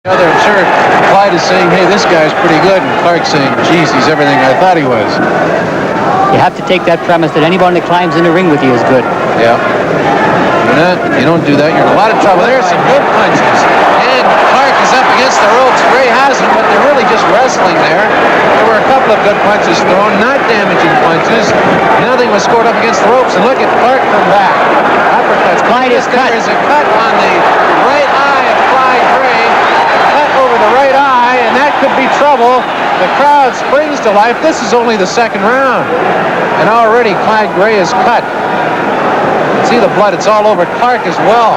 I'm sure Clyde is saying, hey, this guy's pretty good, and Clarke's saying, geez, he's everything I thought he was. You have to take that premise that anyone that climbs in the ring with you is good. Yeah. You don't do that, you're in a lot of trouble. There's some good punches. And Clarke is up against the ropes. Gray has him, but they're really just wrestling there. There were a couple of good punches thrown, not damaging punches. Nothing was scored up against the ropes. And look at Clarke come back. Uppercuts. Clyde is cut. There's a cut on the right eye of Clyde Gray. Cut over the right eye, and that could be trouble. The crowd springs to life. This is only the second round. And already Clyde Gray is cut. See the blood, it's all over Clarke as well.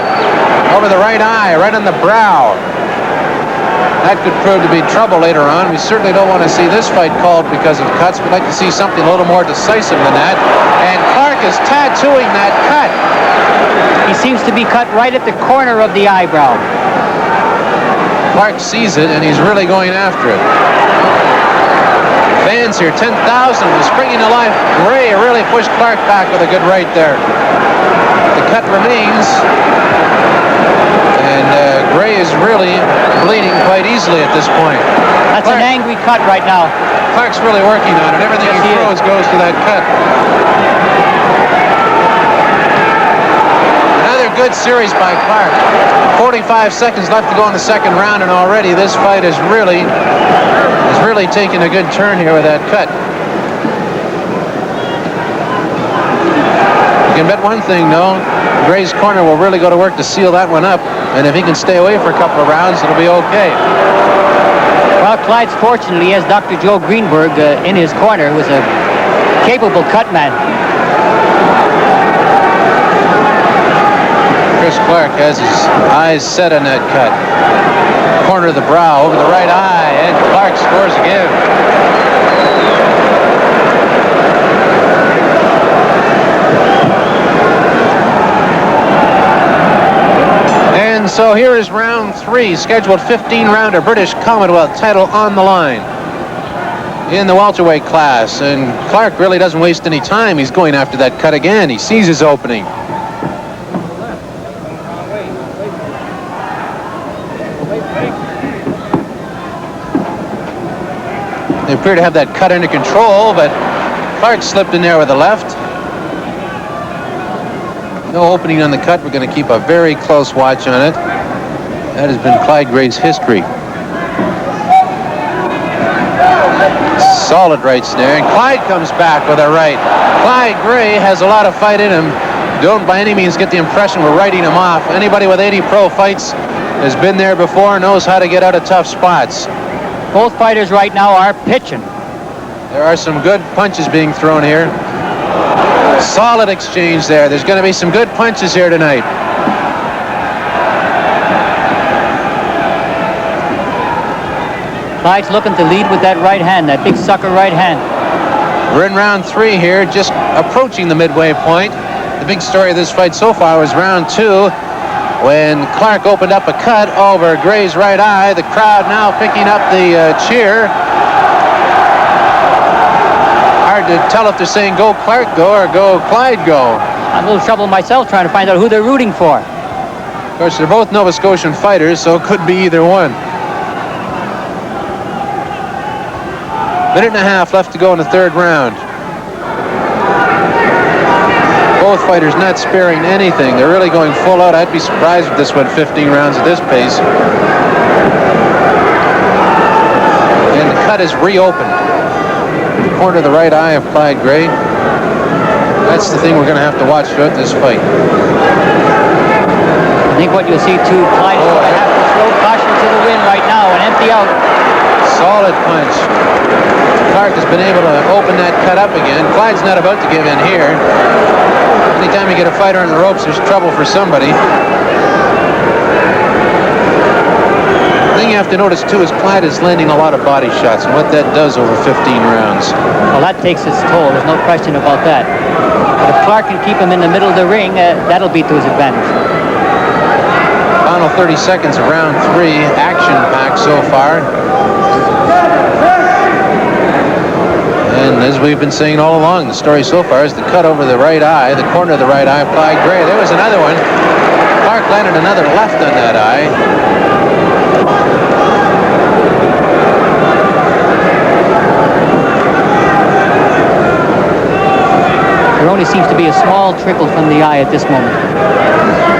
Over the right eye, right on the brow. That could prove to be trouble later on. We certainly don't want to see this fight called because of cuts. We'd like to see something a little more decisive than that. And Clarke is tattooing that cut. He seems to be cut right at the corner of the eyebrow. Clarke sees it, and he's really going after it. Fans here, 10,000 was springing to life. Gray really pushed Clarke back with a good right there. The cut remains, and Gray is really bleeding quite easily at this point. That's Clarke, an angry cut right now. Clarke's really working on it. Everything he throws goes to that cut. Another good series by Clarke. 45 seconds left to go in the second round, and already this fight is really taking a good turn here with that cut. You can bet one thing, though. Gray's corner will really go to work to seal that one up, and if he can stay away for a couple of rounds, it'll be okay. Well, Clyde's fortunately has Dr. Joe Greenberg in his corner, who is a capable cut man. Chris Clarke has his eyes set on that cut. Corner of the brow, over the right eye, and Clarke scores again. And so here is round 3, scheduled 15-rounder British Commonwealth title on the line in the welterweight class. And Clarke really doesn't waste any time. He's going after that cut again. He sees his opening. They appear to have that cut under control, but Clarke slipped in there with the left. No opening on the cut. We're going to keep a very close watch on it. That has been Clyde Gray's history. Solid right snare, and Clyde comes back with a right. Clyde Gray has a lot of fight in him. Don't by any means get the impression we're writing him off. Anybody with 80 pro fights has been there before, knows how to get out of tough spots. Both fighters right now are pitching. There are some good punches being thrown here. Solid exchange there. There's going to be some good punches here tonight. Clyde's looking to lead with that right hand, that big sucker right hand. We're in round 3 here, just approaching the midway point. The big story of this fight so far was round 2, when Clarke opened up a cut over Gray's right eye. The crowd now picking up the cheer. Hard to tell if they're saying go Clarke go or go Clyde go. I'm a little trouble myself trying to find out who they're rooting for. Of course, they're both Nova Scotian fighters, so it could be either one. Minute and a half left to go in the third round. Both fighters not sparing anything. They're really going full out. I'd be surprised if this went 15 rounds at this pace. And the cut is reopened. Corner of the right eye of Clyde Gray. That's the thing we're going to have to watch throughout this fight. I think what you'll see too, Clyde is going to have to throw caution to the wind right now and empty out. Solid punch. Clarke has been able to open that cut up again. Clyde's not about to give in here. Anytime you get a fighter on the ropes, there's trouble for somebody. The thing you have to notice, too, is Clyde is landing a lot of body shots, and what that does over 15 rounds. Well, that takes its toll. There's no question about that. But if Clarke can keep him in the middle of the ring, that'll be to his advantage. Final 30 seconds of round 3, action-packed so far. And as we've been saying all along, the story so far is the cut over the right eye, the corner of the right eye of Clyde Gray. There was another one. Clarke landed another left on that eye. only seems to be a small trickle from the eye at this moment.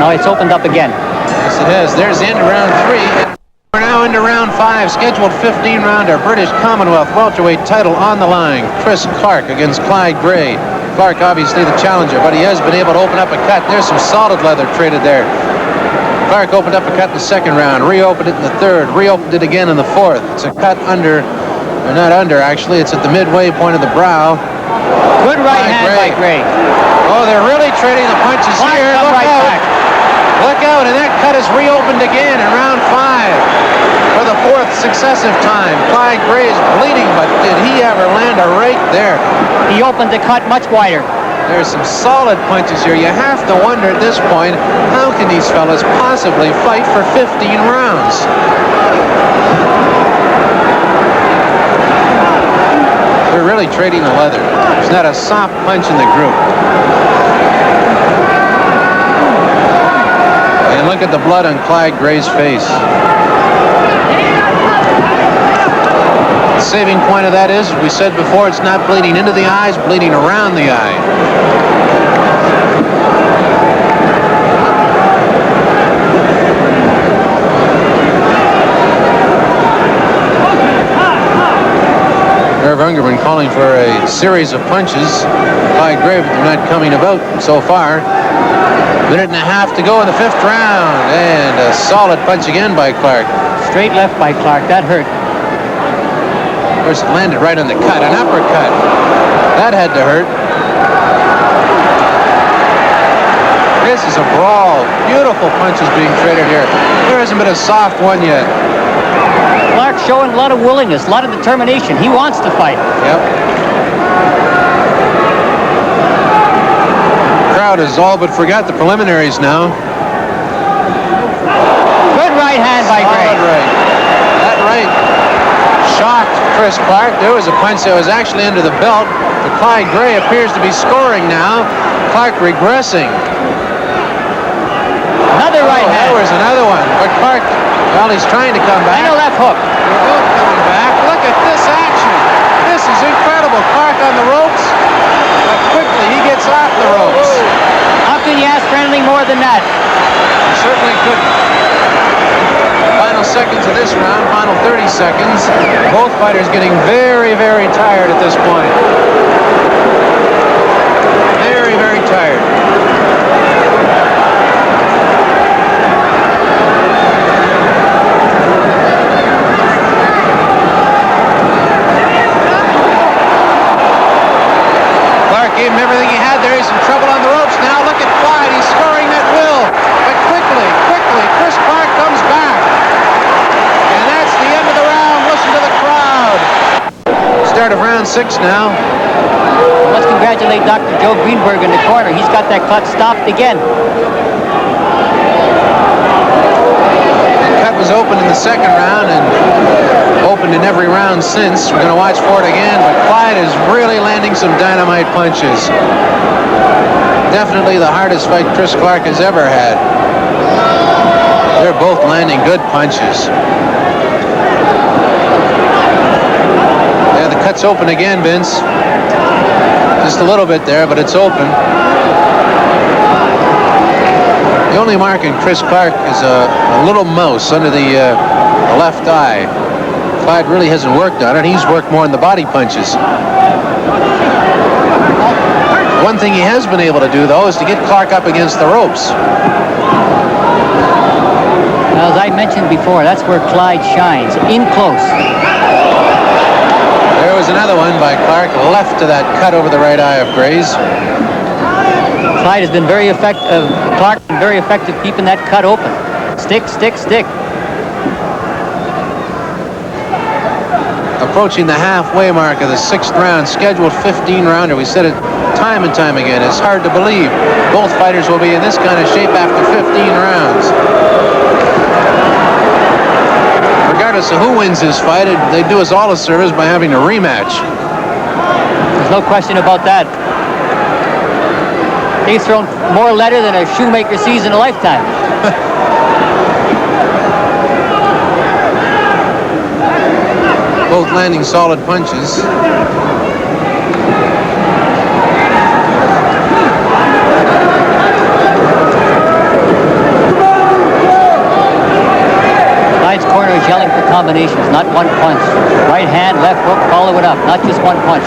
Now it's opened up again. Yes, it has. There's the end of round 3. We're now into round 5, scheduled 15-rounder British Commonwealth welterweight title on the line. Clarke against Clyde Gray. Clarke obviously the challenger, but he has been able to open up a cut. There's some solid leather traded there. Clarke opened up a cut in the second round, reopened it in the third, reopened it again in the fourth. It's a cut under, or not under actually, it's at the midway point of the brow. Good right hand by Gray. Oh, they're really trading the punches here. Look right out. back. Look out, and that cut is reopened again in round 5 for the 4th successive time. Clyde Gray is bleeding, but did he ever land a right there? He opened the cut much wider. There's some solid punches here. You have to wonder at this point, how can these fellas possibly fight for 15 rounds? They're really trading the leather. There's not a soft punch in the group. And look at the blood on Clyde Gray's face. The saving point of that is, as we said before, it's not bleeding into the eyes, bleeding around the eye. Irv Ungerman calling for a series of punches. Clyde Gray, but they're not coming about so far. Minute and a half to go in the 5th round. And a solid punch again by Clarke. Straight left by Clarke. That hurt. Of course, it landed right on the cut. An uppercut. That had to hurt. This is a brawl. Beautiful punches being traded here. There hasn't been a soft one yet. Clarke showing a lot of willingness, a lot of determination. He wants to fight. Yep. Crowd has all but forgot the preliminaries now. Good right hand by Gray. Right. That right shocked Clarke. There was a punch that was actually under the belt, but Clyde Gray appears to be scoring now. Clarke regressing. Another right hand. There was another one, but Clarke, well, he's trying to come back. And a left hook. They're both coming back. Look at this action. This is incredible. Clarke on the ropes, but quickly he gets off the ropes. How can you ask for anything more than that? He certainly couldn't. Final seconds of this round, final 30 seconds. Both fighters getting very, very tired at this point. Very, very tired. Clarke gave him everything he had there. He's in trouble on the ropes now. Look at Clyde. He's scoring at will. But quickly, Clarke comes back. And that's the end of the round. Listen to the crowd. Start of round 6 now. Let's congratulate Dr. Joe Greenberg in the corner. He's got that cut stopped again. The cut was opened in the second round and opened in every round since. We're going to watch for it again, but Clyde is really landing some dynamite punches. Definitely the hardest fight Clarke has ever had. They're both landing good punches. Yeah, the cut's open again, Vince. Just a little bit there, but it's open. The only mark in Clarke is a little mouse under the left eye. Clyde really hasn't worked on it. He's worked more on the body punches. One thing he has been able to do, though, is to get Clarke up against the ropes. Now, as I mentioned before, that's where Clyde shines, in close. There was another one by Clarke, left to that cut over the right eye of Gray's. Clyde has been very effective. Clarke been very effective keeping that cut open. Stick, stick, stick. Approaching the halfway mark of the 6th round, scheduled 15-rounder. We said it time and time again. It's hard to believe both fighters will be in this kind of shape after 15 rounds. Regardless of who wins this fight, they do us all a service by having a rematch. There's no question about that. He's thrown more leather than a shoemaker sees in a lifetime. Both landing solid punches. yelling for combinations, not one punch. Right hand, left hook, follow it up, not just one punch.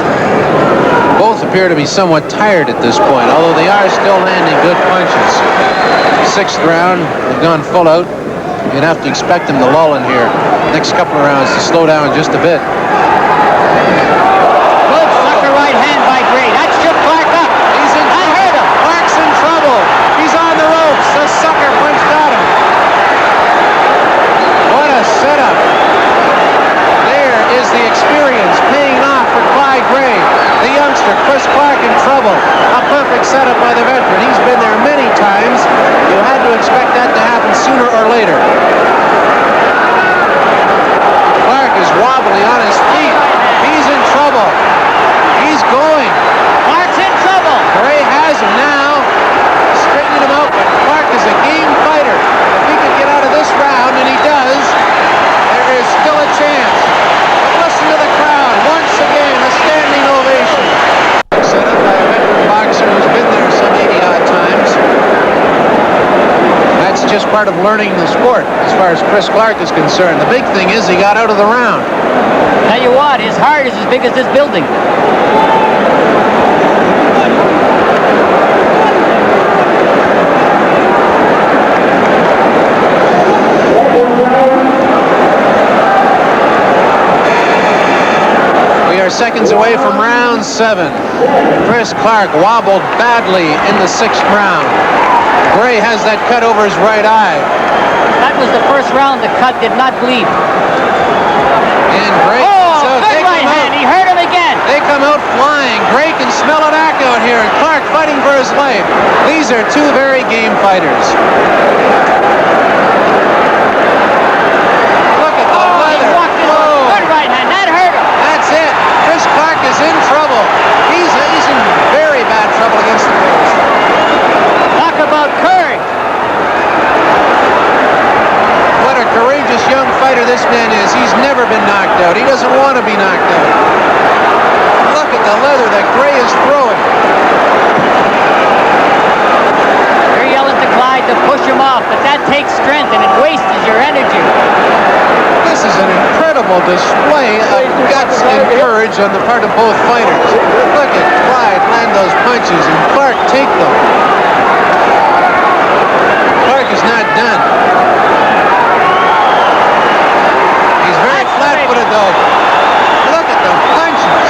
Both appear to be somewhat tired at this point, although they are still landing good punches. Sixth round, they've gone full out. You'd have to expect them to lull in here. Next couple of rounds to slow down just a bit. Good sucker right hand by Gray. That shook Clarke up. He's in trouble. Hurt him. Clarke's in trouble. He's on the ropes. The sucker punched at him. What a setup. There is the experience paying off for Clyde Gray. The youngster, Chris Clarke, in trouble. A perfect setup by the veteran. He's been there many times. You had to expect that to happen sooner or later. Clarke is wobbly on his feet. He's in trouble. He's going. Clarke's in trouble. Gray has him now. Straightening him out, but Clarke is a game fighter. If he can get out of this round, and he does, there is still a chance. But listen to the crowd. Once again, a standing ovation. Set up by a veteran boxer who's been there some 80-odd times. That's just part of learning the sport as far as Chris Clarke is concerned. The big thing is he got out of the round. Tell you what, his heart is as big as this building. We are seconds away from round 7. Chris Clarke wobbled badly in the 6th round. Gray has that cut over his right eye. That was the first round. The cut did not bleed. And Gray good right hand. He hurt him again. They come out flying. Gray can smell an act out here. And Clarke fighting for his life. These are two very game fighters. Look at the leather. He walked in with a good right hand. That hurt him. That's it. Chris Clarke is in trouble. He's in very bad trouble against the ropes. Talk about courage. What a courageous young fighter this man is. He's never been knocked out. He doesn't want to be knocked out. Look at the leather that Gray is throwing. You're yelling to Clyde to push him off, but that takes strength and it wastes your energy. This is an incredible display of guts and courage on the part of both fighters. Look at Clyde land those punches and Clarke take them. Clarke is not done. He's very flat-footed though. Look at the punches.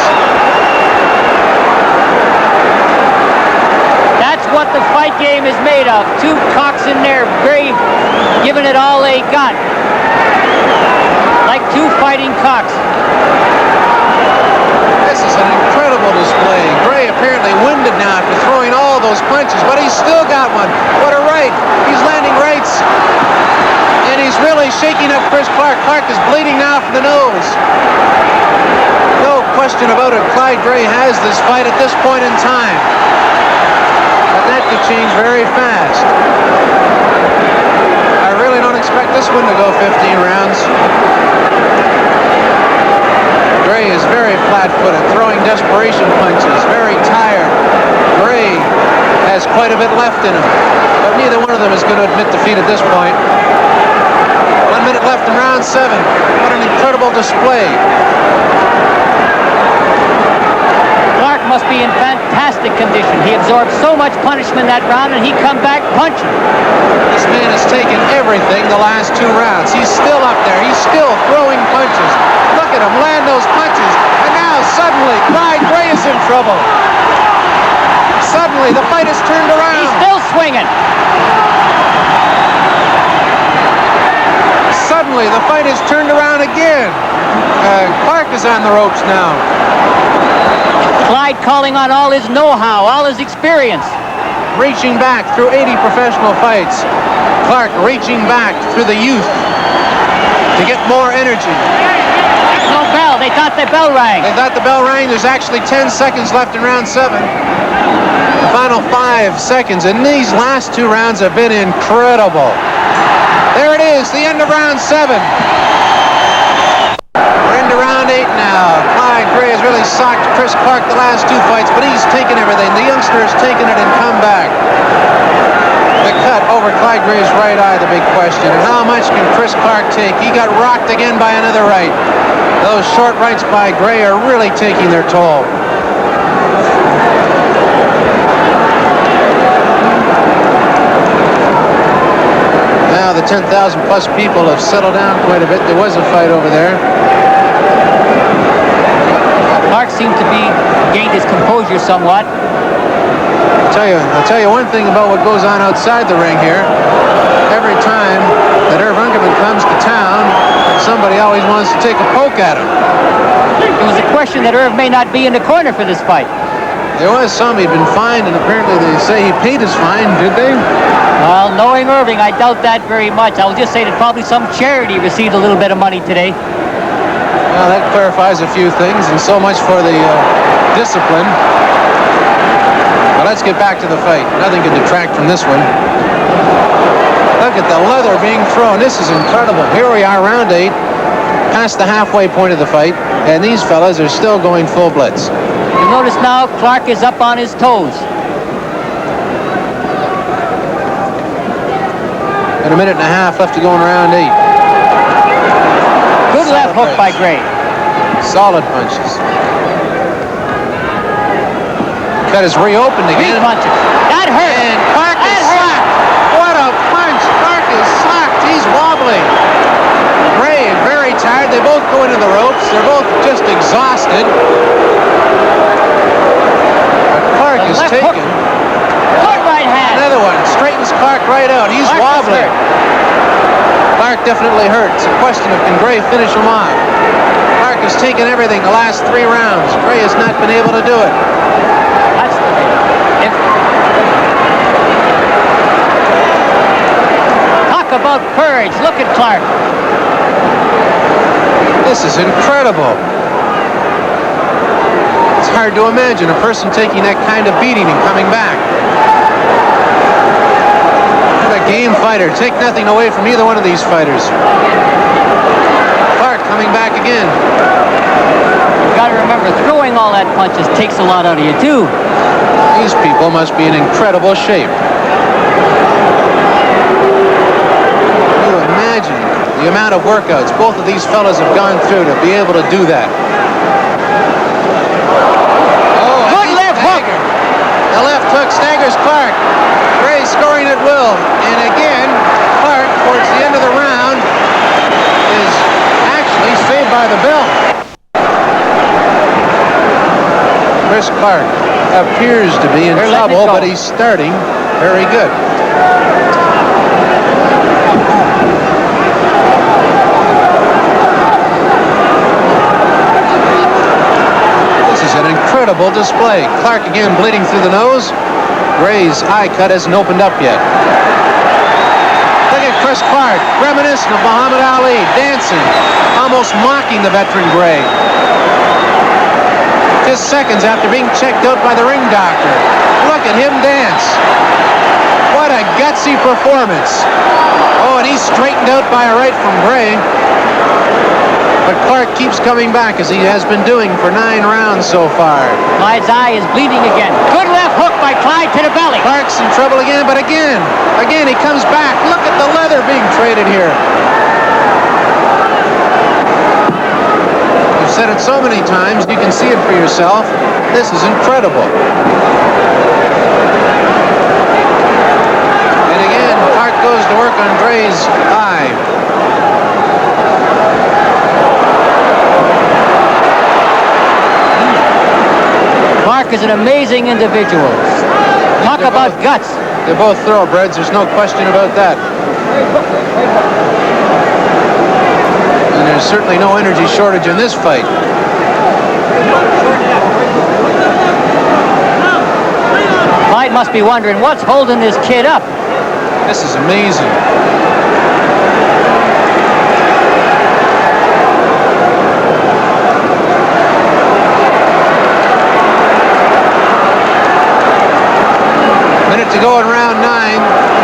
That's what the fight game is made of. Two cocks in there, Gray giving it all they got. Like two fighting cocks. This is an incredible display. Gray apparently winded now after throwing all those punches, but he's still got one. What a right. He's landing rights. And he's really shaking up Chris Clarke. Clarke is bleeding now from the nose. No question about it. Clyde Gray has this fight at this point in time. But that could change very fast. I really don't expect this one to go 15 rounds. Gray is very flat-footed, throwing desperation punches, very tired. Gray has quite a bit left in him, but neither one of them is going to admit defeat at this point. 1 minute left in round 7. What an incredible display. Clarke must be in fantastic condition. He absorbed so much punishment that round and he come back punching. This man has taken everything the last 2 rounds. He's still up there. He's still throwing punches. Look at him land those punches. And now suddenly Clyde Gray is in trouble. Suddenly the fight is turned around. He's still swinging. Suddenly the fight is turned around again. Clarke is on the ropes now. Clyde calling on all his know-how, all his experience. Reaching back through 80 professional fights. Clarke reaching back through the youth to get more energy. No bell. They thought the bell rang. They thought the bell rang. There's actually 10 seconds left in round 7. The final 5 seconds. And these last 2 rounds have been incredible. There it is, the end of round 7. We're into round 8 now. Clyde Gray has really socked Chris Clarke the last 2 fights, but he's taken everything. The youngster has taken it and come back. The cut over Clyde Gray's right eye, the big question. And how much can Chris Clarke take? He got rocked again by another right. Those short rights by Gray are really taking their toll. Now the 10,000 plus people have settled down quite a bit. There was a fight over there. Clarke seemed to be gained his composure somewhat. I'll tell you one thing about what goes on outside the ring here. Every time that Irv Ungerman comes to town, somebody always wants to take a poke at him. There was a question that Irv may not be in the corner for this fight. There was some. He'd been fined, and apparently they say he paid his fine. Did they? Well, knowing Irving, I doubt that very much. I'll just say that probably some charity received a little bit of money today. Well, that clarifies a few things, and so much for the discipline. But let's get back to the fight. Nothing can detract from this one. Look at the leather being thrown. This is incredible. Here we are, round 8, past the halfway point of the fight, and these fellas are still going full blitz. You notice now Clarke is up on his toes. And a minute and a half left to go in round 8. Good left hook by Gray. Solid punches. Cut is reopened again. Three punches. That hurt. And Clarke is slacked. What a punch. Clarke is slacked. He's wobbling. Gray is very tired. They both go into the ropes. They're both just exhausted. But Clarke is taken. Good right hand. Another one. Straightens Clarke right out. He's wobbling. Clarke definitely hurt. It's a question of can Gray finish him off. Clarke has taken everything the last 3 rounds. Gray has not been able to do it. That's the thing. Talk about courage. Look at Clarke. This is incredible. It's hard to imagine a person taking that kind of beating and coming back. What a game fighter. Take nothing away from either one of these fighters. Clarke coming back again. You got to remember, throwing all that punches takes a lot out of you too. These people must be in incredible shape. Can you imagine the amount of workouts both of these fellas have gone through to be able to do that? Oh, good left hook. The left hook staggers Clarke. Gray scoring at will. And again, Clarke, towards the end of the round, is actually saved by the bell. Chris Clarke appears to be in trouble, but he's starting very good. This is an incredible display. Clarke again bleeding through the nose. Gray's eye cut hasn't opened up yet. Look at Chris Clarke, reminiscent of Muhammad Ali, dancing, almost mocking the veteran Gray. Just seconds after being checked out by the ring doctor. Look at him dance. What a gutsy performance. Oh, and he's straightened out by a right from Gray. But Clarke keeps coming back, as he has been doing for 9 rounds so far. Clyde's eye is bleeding again. Good left hook by Clyde to the belly. Clarke's in trouble again, but again he comes back. Look at the leather being traded here. I've said it so many times, you can see it for yourself. This is incredible. And again, Clarke goes to work on Gray's eye. Clarke is an amazing individual. Talk about guts. They're both thoroughbreds. There's no question about that. And there's certainly no energy shortage in this fight. Clyde must be wondering what's holding this kid up. This is amazing. Minute to go in round 9.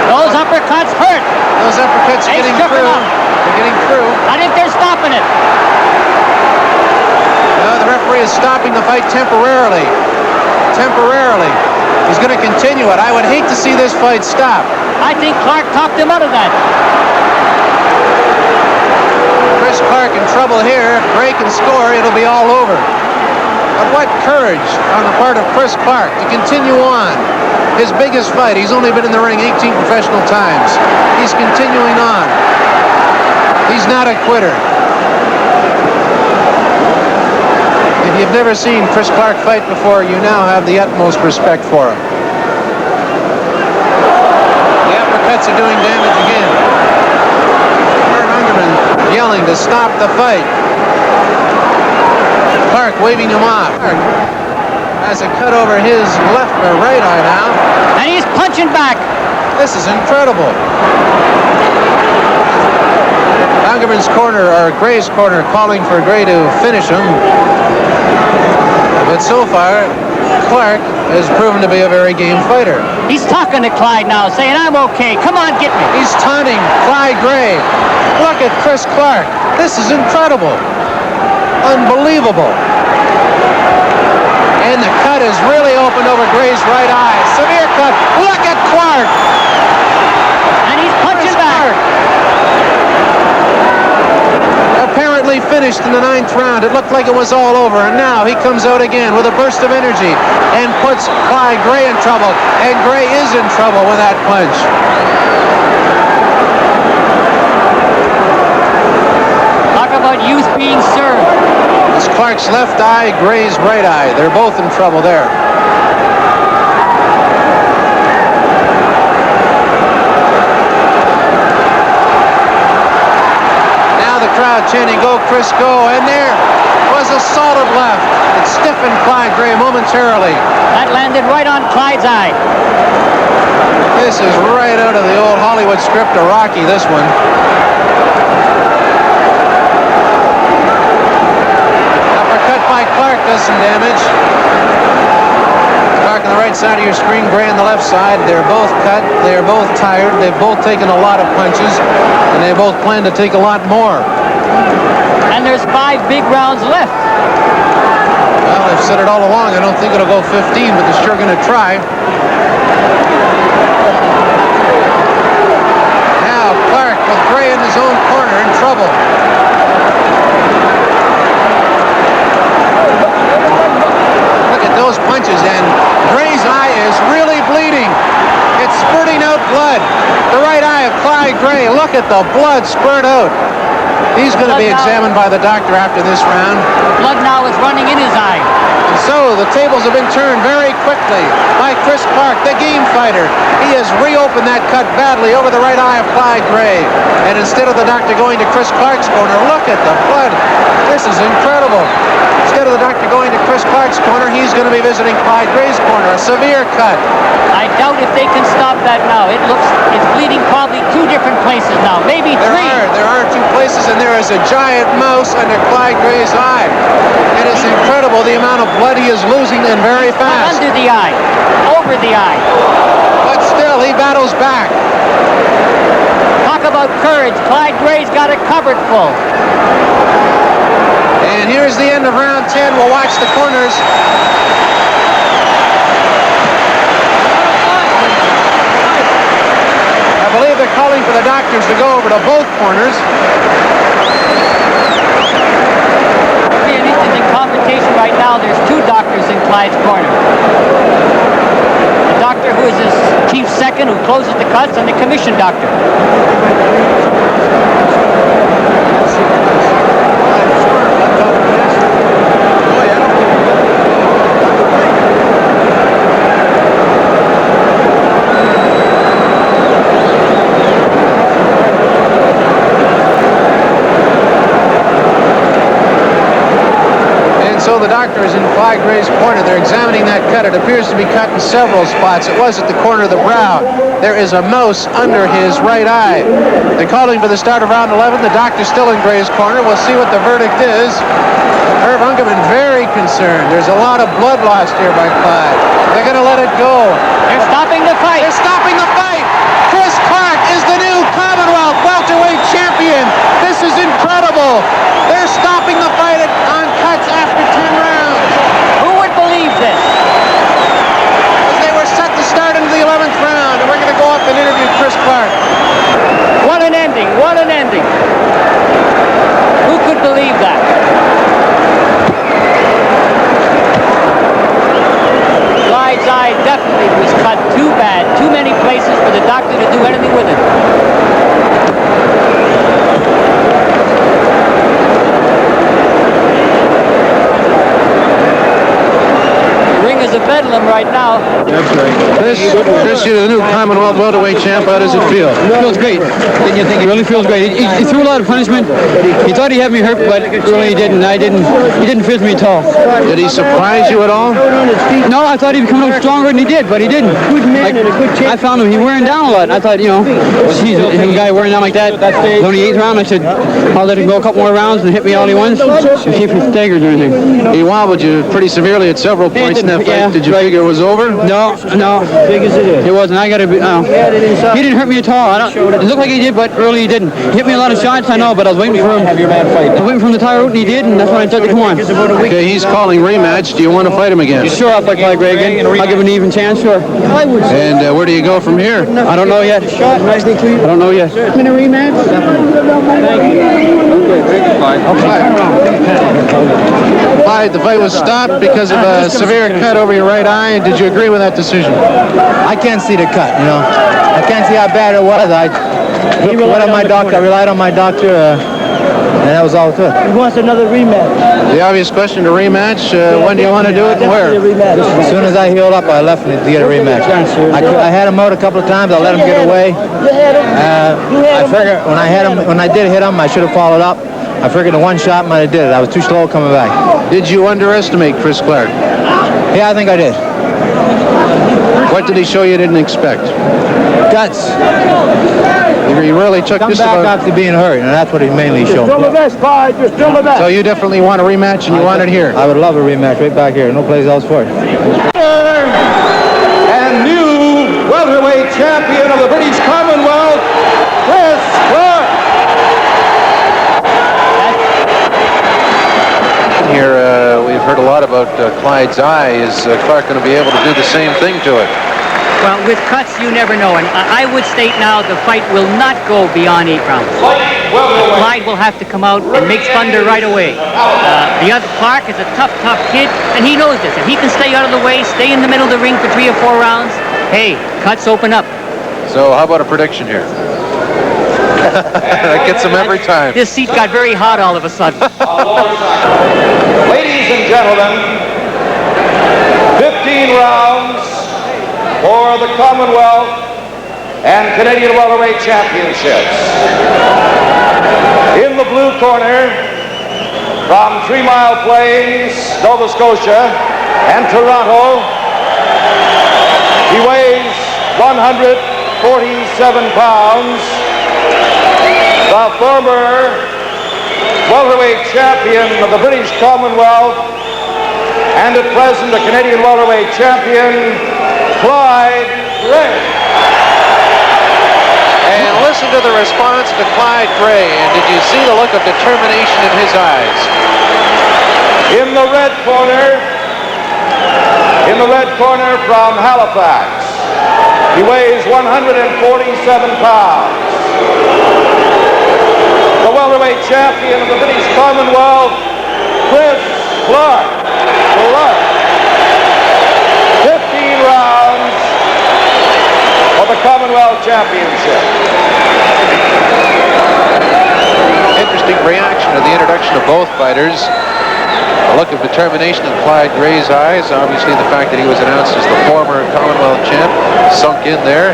Those uppercuts hurt. Those uppercuts are getting through. They're getting through. I think they're stopping it. No, the referee is stopping the fight temporarily. Temporarily. He's going to continue it. I would hate to see this fight stop. I think Clarke talked him out of that. Chris Clarke in trouble here. If Gray can score, it'll be all over. But what courage on the part of Chris Clarke to continue on. His biggest fight. He's only been in the ring 18 professional times. He's continuing on. He's not a quitter. If you've never seen Chris Clarke fight before, you now have the utmost respect for him. The uppercuts are doing damage again. Herb Ungerman yelling to stop the fight. Clarke waving him off. Clarke has a cut over his left or right eye now. And he's punching back. This is incredible. Ungerman's corner, or Gray's corner, calling for Gray to finish him. But so far, Clarke has proven to be a very game fighter. He's talking to Clyde now, saying, I'm okay. Come on, get me. He's taunting Clyde Gray. Look at Chris Clarke. This is incredible. Unbelievable. And the cut is really opened over Gray's right eye. Severe cut. Look at Clarke. And he's punching back. Apparently finished in the 9th round. It looked like it was all over, and now he comes out again with a burst of energy and puts Clyde Gray in trouble. And Gray is in trouble with that punch. Talk about youth being served. It's Clarke's left eye, Gray's right eye. They're both in trouble there. Now the crowd chanting, go Chris, go. And there was a solid left. It stiffened Clyde Gray momentarily. That landed right on Clyde's eye. This is right out of the old Hollywood script of Rocky, this one. Clarke does some damage. Clarke on the right side of your screen, Gray on the left side. They're both cut. They're both tired. They've both taken a lot of punches, and they both plan to take a lot more. And there's 5 big rounds left. Well, I've said it all along. I don't think it'll go 15, but they're sure going to try. Now Clarke with Gray in his own corner in trouble. Those punches, and Gray's eye is really bleeding. It's spurting out blood. The right eye of Clyde Gray. Look at the blood spurt out. He's going to be examined by the doctor after this round. Blood now is running in his eye. And so the tables have been turned very quickly by Chris Clarke, the game fighter. He has reopened that cut badly over the right eye of Clyde Gray. And instead of the doctor going to Chris Clarke's corner, look at the blood. This is incredible. Instead of the doctor going to Chris Clarke's corner, he's going to be visiting Clyde Gray's corner. A severe cut. I doubt if they can stop that now. It's bleeding probably 2 different places now, maybe 3. There are 2 places, and there is a giant mouse under Clyde Gray's eye. It is incredible the amount of blood he is losing, and very fast. Under the eye, over the eye. But still, he battles back. Talk about courage. Clyde Gray's got it covered full. And here's the end of round 10. We'll watch the corners. I believe they're calling for the doctors to go over to both corners. It'll be an interesting confrontation right now. There's 2 doctors in Clyde's corner. The doctor who is his chief second, who closes the cuts, and the commission doctor. So the doctor is in Clyde Gray's corner. They're examining that cut. It appears to be cut in several spots. It was at the corner of the brow. There is a mouse under his right eye. They're calling for the start of round 11. The doctor's still in Gray's corner. We'll see what the verdict is. Herb Ungerman very concerned. There's a lot of blood lost here by Clyde. They're going to let it go. They're stopping the fight. They're stopping the fight. Chris Clarke is the new Commonwealth welterweight champion. This is incredible. They're stopping the fight on cuts after 10 rounds. Who would believe this? They were set to start into the 11th round, and we're going to go up and interview Chris a bedlam right now. That's right. Chris, you're the new Commonwealth welterweight champ. How does it feel? It feels great. It really feels great. He threw a lot of punishment. He thought he had me hurt, but really he didn't. He didn't phase me at all. Did he surprise you at all? No, I thought he'd be coming out stronger than he did, but he didn't. I found him, he wearing down a lot. I thought, geez, a guy wearing down like that, it was only 8th round. I said, I'll let him go a couple more rounds and hit me all he wants. See if he staggers or anything. He wobbled you pretty severely at several points in that fight. Yeah, Did you figure it was over? No. Big as it is. It wasn't. I got to be. He didn't hurt me at all. It looked like he did, but really he didn't. He hit me a lot of shots, I know, but I was waiting for him. I was waiting for him to tire out, and he did, and that's when I said to come on. Okay, he's calling rematch. Do you want to fight him again? Sure, I'll fight Clyde again. I'll give him an even chance, sure. And where do you go from here? I don't know yet. I don't know yet. In a rematch? Thank you. Clyde, the fight was stopped because of a severe cut over your right eye. Did you agree with that decision? I can't see the cut, I can't see how bad it was. I relied on my doctor, and that was all it took. He wants another rematch. The obvious question to rematch, when do you want to do it and where? As soon as I healed up, I left to get a rematch. I had him out a couple of times. I let him get away. I figured when I did hit him, I should have followed up. I figured the one shot might have did it. I was too slow coming back. Did you underestimate Chris Clarke? Yeah, I think I did. What did he show you didn't expect? Guts. He really took Come this back about... after being hurt, and that's what he mainly showed. Still the best, Clyde. You're still the best. So you definitely want a rematch, and you want it here? I would love a rematch right back here. No place else for it. And new welterweight champion of the British Commonwealth, Chris Clarke. Here, we've heard a lot about Clyde's eye. Is Clarke going to be able to do the same thing to it? Well, with cuts, you never know. And I would state now the fight will not go beyond 8 rounds. Clyde will have to come out and make thunder right away. The other Clarke is a tough kid, and he knows this. If he can stay out of the way, stay in the middle of the ring for 3 or 4 rounds, hey, cuts open up. So how about a prediction here? That gets him every time. This seat got very hot all of a sudden. Ladies and gentlemen, 15 rounds for the Commonwealth and Canadian welterweight championships. In the blue corner, from 3 Mile Plains, Nova Scotia, and Toronto, he weighs 147 pounds. The former welterweight champion of the British Commonwealth and at present the Canadian welterweight champion, Clyde Gray. And listen to the response to Clyde Gray. And did you see the look of determination in his eyes? In the red corner from Halifax, he weighs 147 pounds. The welterweight champion of the British Commonwealth, Chris Clarke. 15 rounds for the Commonwealth Championship. Interesting reaction to the introduction of both fighters. A look of determination in Clyde Gray's eyes. Obviously the fact that he was announced as the former Commonwealth champ sunk in there.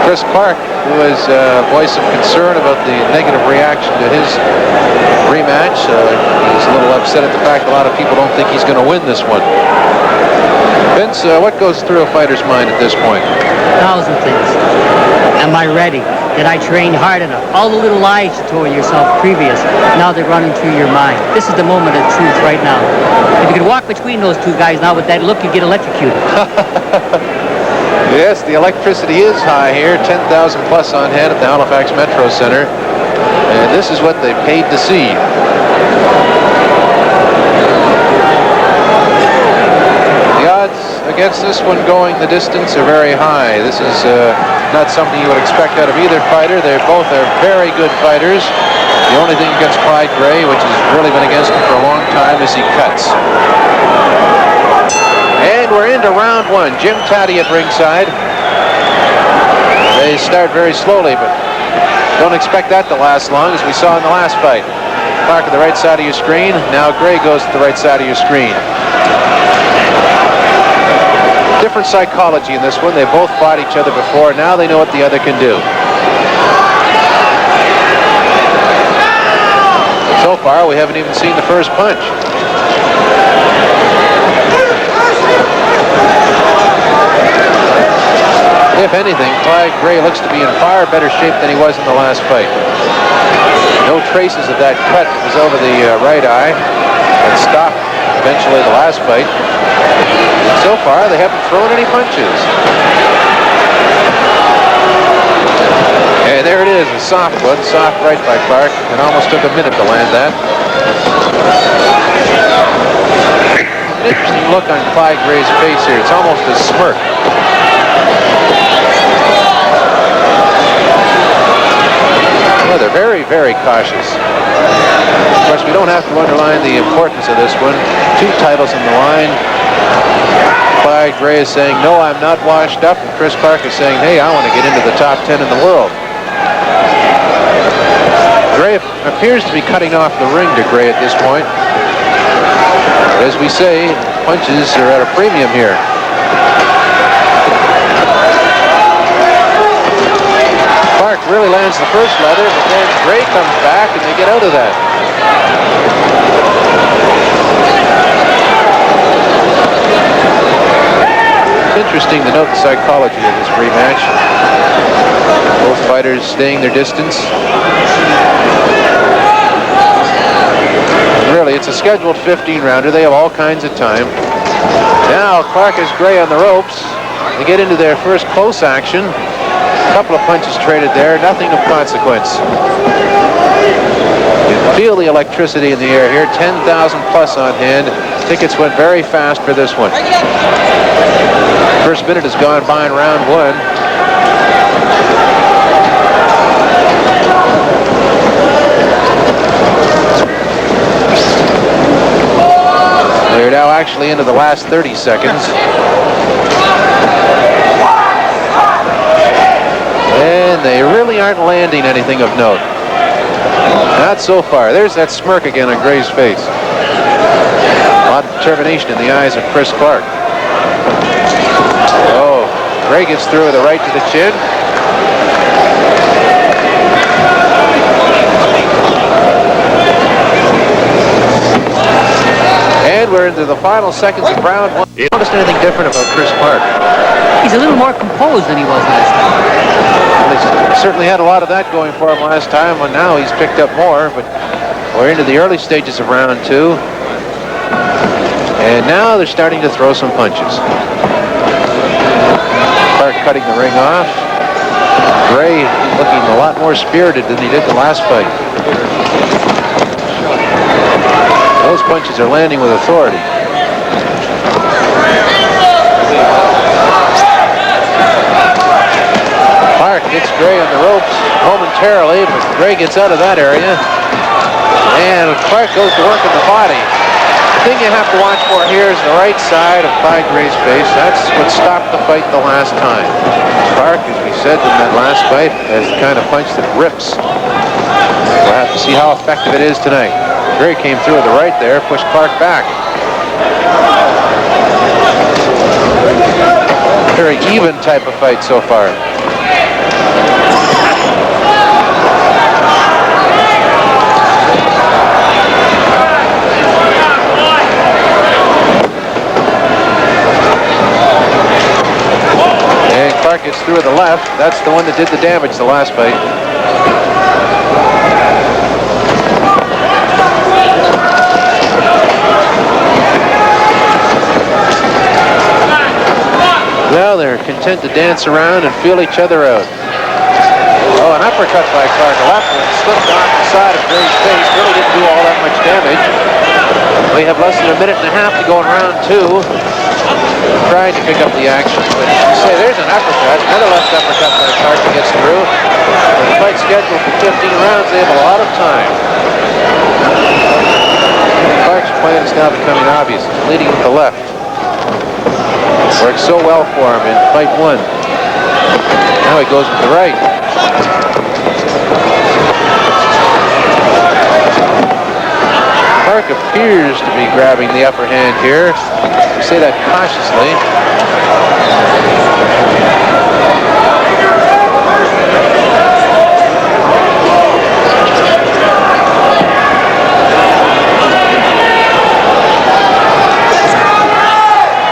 Chris Clarke, who has voiced some concern about the negative reaction to his rematch. He's a little upset at the fact a lot of people don't think he's going to win this one. Vince, what goes through a fighter's mind at this point? 1,000 things. Am I ready? Did I train hard enough? All the little lies you told yourself previous, now they're running through your mind. This is the moment of truth right now. If you could walk between those two guys now with that look, you'd get electrocuted. Yes, the electricity is high here. 10,000 plus on hand at the Halifax Metro Center. And this is what they paid to see. The odds against this one going the distance are very high. This is not something you would expect out of either fighter. They both are very good fighters. The only thing against Clyde Gray, which has really been against him for a long time, is he cuts. And we're into round 1. Jim Taddy at ringside. They start very slowly, but don't expect that to last long, as we saw in the last fight. Clarke at the right side of your screen. Now Gray goes to the right side of your screen. Different psychology in this one. They both fought each other before. Now they know what the other can do. So far, we haven't even seen the first punch. If anything, Clyde Gray looks to be in far better shape than he was in the last fight. No traces of that cut that was over the right eye that stopped eventually the last fight. So far, they haven't thrown any punches. And there it is, a soft one, soft right by Clarke. It almost took a minute to land that. An interesting look on Clyde Gray's face here. It's almost a smirk. Well, they're very, very cautious. Of course, we don't have to underline the importance of this one. 2 titles in the line. Clyde Gray is saying, no, I'm not washed up. And Chris Clarke is saying, hey, I want to get into the top 10 in the world. Gray appears to be cutting off the ring to Gray at this point. But as we say, punches are at a premium here. Clarke really lands the first leather, but then Gray comes back and they get out of that. It's interesting to note the psychology of this rematch. Both fighters staying their distance. Really, it's a scheduled 15-rounder. They have all kinds of time. Now Clarke has Gray on the ropes. They get into their first close action. A couple of punches traded there, nothing of consequence. You can feel the electricity in the air here. 10,000 plus on hand. Tickets went very fast for this one. First minute has gone by in round 1. They're now actually into the last 30 seconds. And they really aren't landing anything of note. Not so far. There's that smirk again on Gray's face. A lot of determination in the eyes of Chris Clarke. Oh, Gray gets through with a right to the chin. And we're into the final seconds of round 1. You noticed anything different about Chris Clarke? He's a little more composed than he was last time. Well, he certainly had a lot of that going for him last time, and now he's picked up more, but we're into the early stages of round 2. And now they're starting to throw some punches. Clarke cutting the ring off. Gray looking a lot more spirited than he did the last fight. Those punches are landing with authority. Clarke hits Gray on the ropes momentarily, but Gray gets out of that area. And Clarke goes to work in the body. The thing you have to watch for here is the right side of Clyde Gray's face. That's what stopped the fight the last time. Clarke, as we said in that last fight, has the kind of punch that rips. We'll have to see how effective it is tonight. Gray came through with the right there, pushed Clarke back. Very even type of fight so far. And Clarke gets through with the left. That's the one that did the damage the last fight. Well, they're content to dance around and feel each other out. Oh, an uppercut by Clarke. A left one slipped off the side of Gray's face. Really didn't do all that much damage. We have less than a minute and a half to go in round 2. Trying to pick up the action. But you say there's an uppercut. Another left uppercut by Clarke that gets through. The fight scheduled for 15 rounds. They have a lot of time. Clarke's plan is now becoming obvious. He's leading with the left. Worked so well for him in fight 1. Now he goes with the right. Clarke appears to be grabbing the upper hand here. We say that cautiously.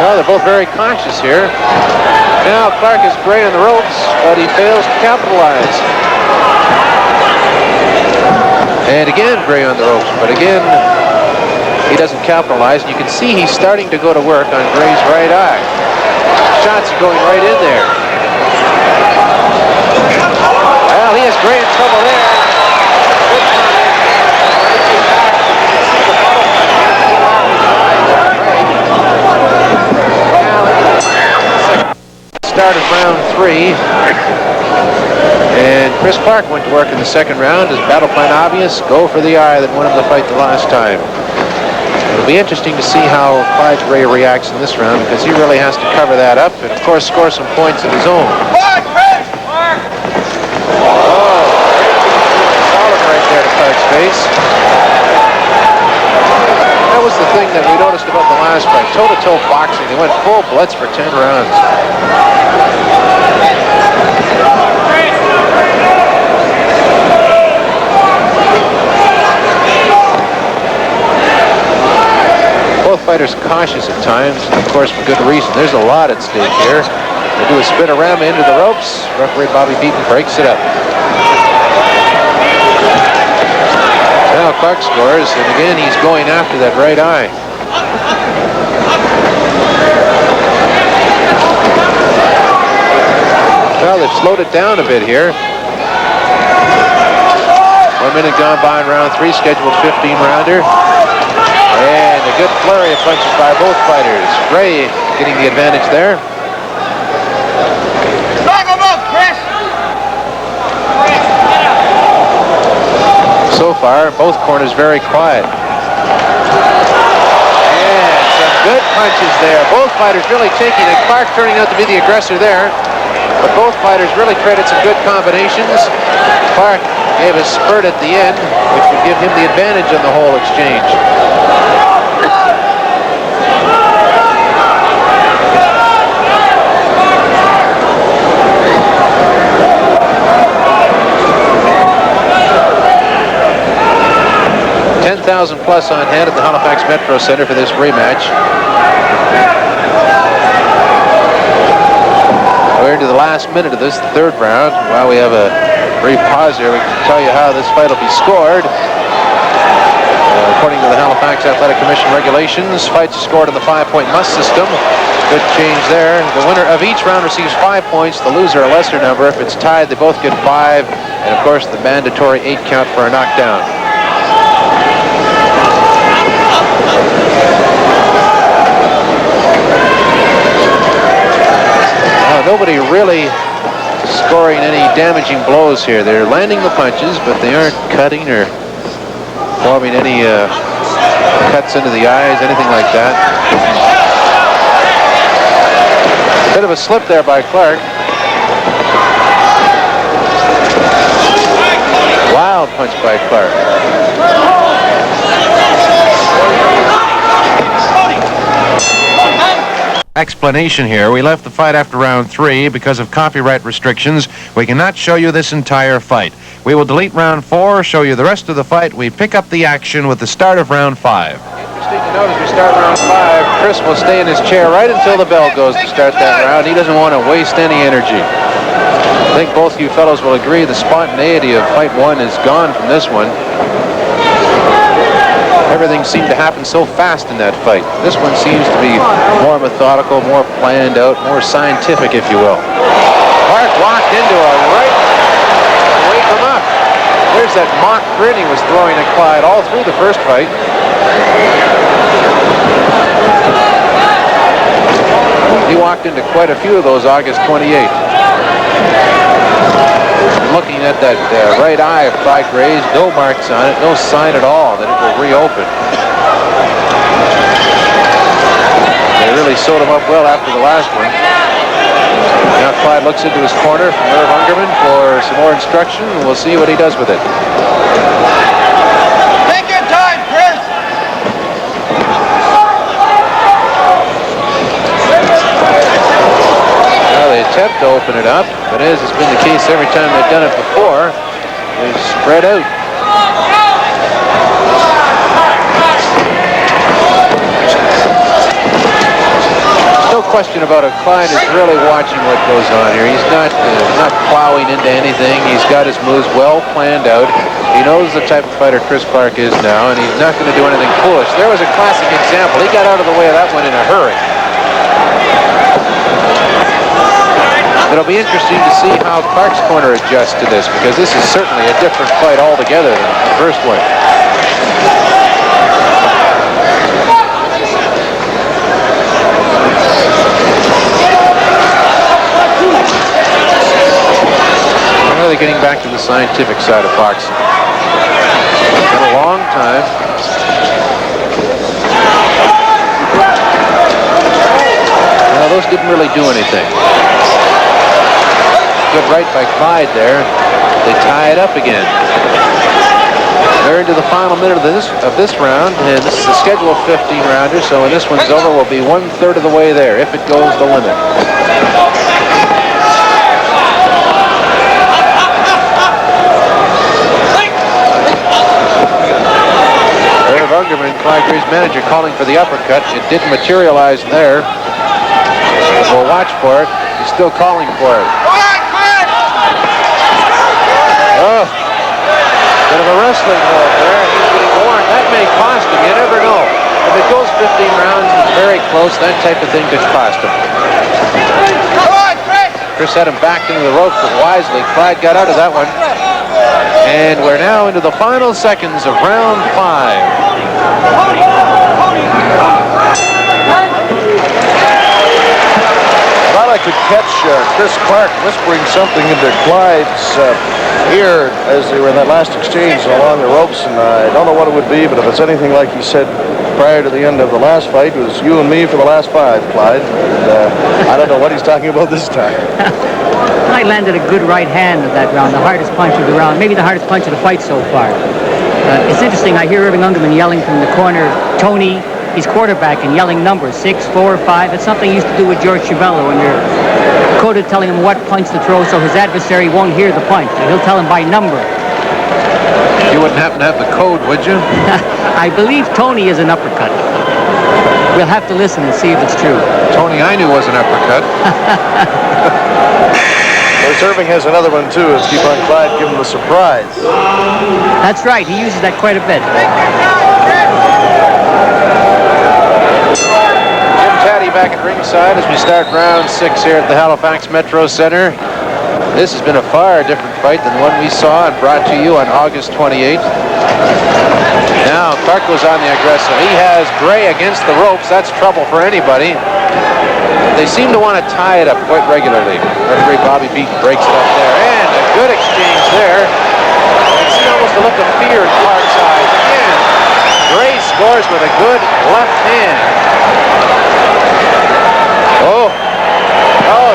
Well, they're both very cautious here. Now Clarke is gray on the ropes, but he fails to capitalize. And again, Gray on the ropes, but again, he doesn't capitalize. And you can see he's starting to go to work on Gray's right eye. Shots are going right in there. Well, he has Gray in trouble there. Start of round 3. And Chris Clarke went to work in the second round. His battle plan obvious, go for the eye that won him the fight the last time. It'll be interesting to see how Clyde Gray reacts in this round, because he really has to cover that up and, of course, score some points of his own. Oh, solid right there to Clarke's face. That was the thing that we noticed about the last fight. Toe-to-toe boxing. They went full blitz for 10 rounds. Both fighters cautious at times, and of course for good reason. There's a lot at stake here. They do a spin-a-rama into the ropes. Referee Bobby Beaton breaks it up. Now Clarke scores, and again he's going after that right eye. Well, they've slowed it down a bit here. 1 minute gone by in round 3, scheduled 15-rounder. And a good flurry of punches by both fighters. Gray getting the advantage there. So far, both corners very quiet. And some good punches there. Both fighters really taking it. Clarke turning out to be the aggressor there. But both fighters really created some good combinations. Clarke gave a spurt at the end, which would give him the advantage in the whole exchange. $10,000 plus on hand at the Halifax Metro Center for this rematch. We're into the last minute of this, the third round. While we have a brief pause here, we can tell you how this fight will be scored. According to the Halifax Athletic Commission regulations, fights are scored on the 5-point must system. Good change there. The winner of each round receives 5 points. The loser a lesser number. If it's tied, they both get 5. And of course, the mandatory 8 count for a knockdown. Nobody really scoring any damaging blows here. They're landing the punches, but they aren't cutting or forming any cuts into the eyes, anything like that. Bit of a slip there by Clarke. Wild punch by Clarke. Explanation here. We left the fight after round 3 because of copyright restrictions. We cannot show you this entire fight. We will delete round 4, show you the rest of the fight. We pick up the action with the start of round 5. Interesting to note as we start round 5, Chris will stay in his chair right until the bell goes to start that round. He doesn't want to waste any energy. I think both you fellows will agree the spontaneity of fight 1 is gone from this one. Everything seemed to happen so fast in that fight. This one seems to be more methodical, more planned out, more scientific, if you will. Clarke walked into a right, wake him up. There's that mock grin he was throwing at Clyde all through the first fight. He walked into quite a few of those August 28th. Looking at that right eye of Clyde Gray's, no marks on it, no sign at all that it will reopen. They really sewed him up well after the last one. Now Clyde looks into his corner from Irv Ungerman for some more instruction, and we'll see what he does with it. Take your time, Chris. open it up, but as has been the case every time they've done it before, they've spread out. No question about it. Clyde is really watching what goes on here. He's not plowing into anything. He's got his moves well planned out. He knows the type of fighter Chris Clarke is now, and he's not going to do anything foolish. There was a classic example. He got out of the way of that one in a hurry. It'll be interesting to see how Clarke's corner adjusts to this, because this is certainly a different fight altogether than the first one. Really getting back to the scientific side of boxing. It's been a long time. Well, those didn't really do anything. Good right by Clyde there. They tie it up again. They're into the final minute of this round, and this is a scheduled 15-rounder, so when this one's over, we'll be 1/3 of the way there, if it goes the limit. Ungerman, Clyde Gray's manager, calling for the uppercut. It didn't materialize there. We'll watch for it. He's still calling for it. Oh, bit of a wrestling hold there. He's getting warned. That may cost him. You never know. If it goes 15 rounds, it's very close. That type of thing could cost him. Chris had him backed into the ropes, but wisely, Clyde got out of that one. And we're now into the final seconds of round 5. Thought I could catch Chris Clarke whispering something into Clyde's ear as they were in that last exchange along the ropes, and I don't know what it would be, but if it's anything like he said prior to the end of the last fight, it was you and me for the last 5, Clyde. And, I don't know what he's talking about this time. I landed a good right hand of that round, the hardest punch of the round, maybe the hardest punch of the fight so far. It's interesting, I hear Irving Ungerman yelling from the corner, Tony, he's quarterback, and yelling numbers, 6, 4, 5. That's something he used to do with George Chiavello when you're quoted telling him what punch to throw so his adversary won't hear the punch. So he'll tell him by number. You wouldn't happen to have the code, would you? I believe Tony is an uppercut. We'll have to listen and see if it's true. Tony I knew was an uppercut. Irving has another one too, as keep on Clyde give him a surprise. That's right, he uses that quite a bit. Jim Taddy back at ringside as we start round 6 here at the Halifax Metro Center. This has been a far different fight than the one we saw and brought to you on August 28th. Now Clarke goes on the aggressive. He has Gray against the ropes. That's trouble for anybody. They seem to want to tie it up quite regularly. Referee Bobby Beaton breaks it up there. And a good exchange there. You see almost a look of fear in Clarke's eyes. Again, Gray scores with a good left hand. Oh,